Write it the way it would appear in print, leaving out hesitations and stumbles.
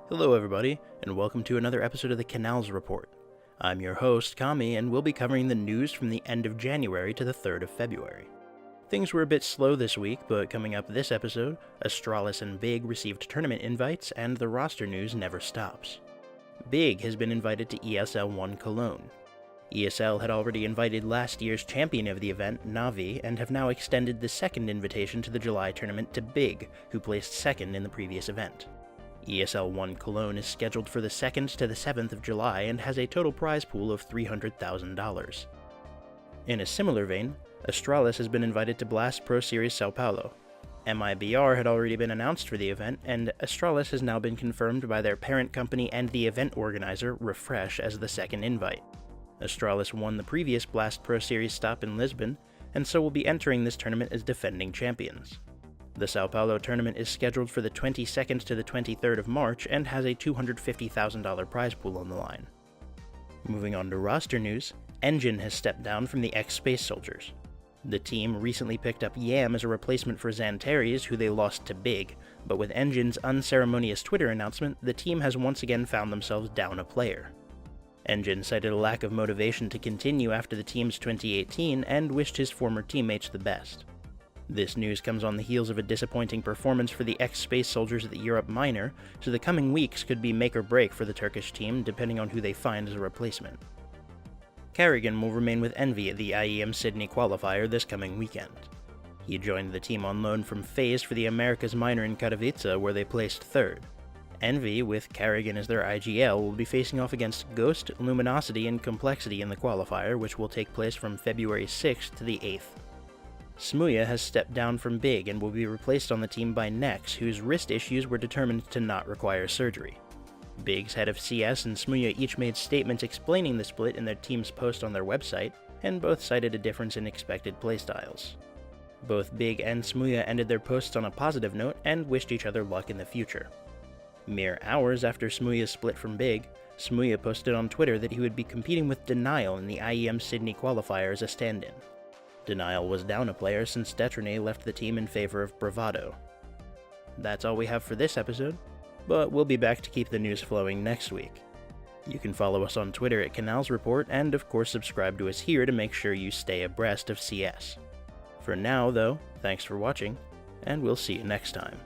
Hello everybody, and welcome to another episode of the Canals Report. I'm your host, Kami, and we'll be covering the news from the end of January to the 3rd of February. Things were a bit slow this week, but coming up this episode, Astralis and Big received tournament invites, and the roster news never stops. Big has been invited to ESL One Cologne. ESL had already invited last year's champion of the event, Navi, and have now extended the second invitation to the July tournament to Big, who placed second in the previous event. ESL One Cologne is scheduled for the 2nd to the 7th of July and has a total prize pool of $300,000. In a similar vein, Astralis has been invited to Blast Pro Series Sao Paulo. MIBR had already been announced for the event, and Astralis has now been confirmed by their parent company and the event organizer, Refresh, as the second invite. Astralis won the previous Blast Pro Series stop in Lisbon, and so will be entering this tournament as defending champions. The Sao Paulo tournament is scheduled for the 22nd to the 23rd of March and has a $250,000 prize pool on the line. Moving on to roster news, ngiN has stepped down from the X-Space Soldiers. The team recently picked up Yam as a replacement for Xantares, who they lost to Big, but with ngiN's unceremonious Twitter announcement, the team has once again found themselves down a player. ngiN cited a lack of motivation to continue after the team's 2018 and wished his former teammates the best. This news comes on the heels of a disappointing performance for the X-Space Soldiers at the Europe Minor, so the coming weeks could be make or break for the Turkish team depending on who they find as a replacement. Karrigan will remain with Envy at the IEM Sydney Qualifier this coming weekend. He joined the team on loan from FaZe for the Americas Minor in Katowice, where they placed 3rd. Envy, with Karrigan as their IGL, will be facing off against Ghost, Luminosity, and Complexity in the qualifier, which will take place from February 6th to the 8th. Smooya has stepped down from Big and will be replaced on the team by Nex, whose wrist issues were determined to not require surgery. Big's head of CS and Smooya each made statements explaining the split in their team's post on their website, and both cited a difference in expected playstyles. Both Big and Smooya ended their posts on a positive note and wished each other luck in the future. Mere hours after Smooya's split from Big, Smooya posted on Twitter that he would be competing with Denial in the IEM Sydney qualifier as a stand-in. Denial was down a player since Detrone left the team in favor of Bravado. That's all we have for this episode, but we'll be back to keep the news flowing next week. You can follow us on Twitter at Canals Report, and of course subscribe to us here to make sure you stay abreast of CS. For now, though, thanks for watching, and we'll see you next time.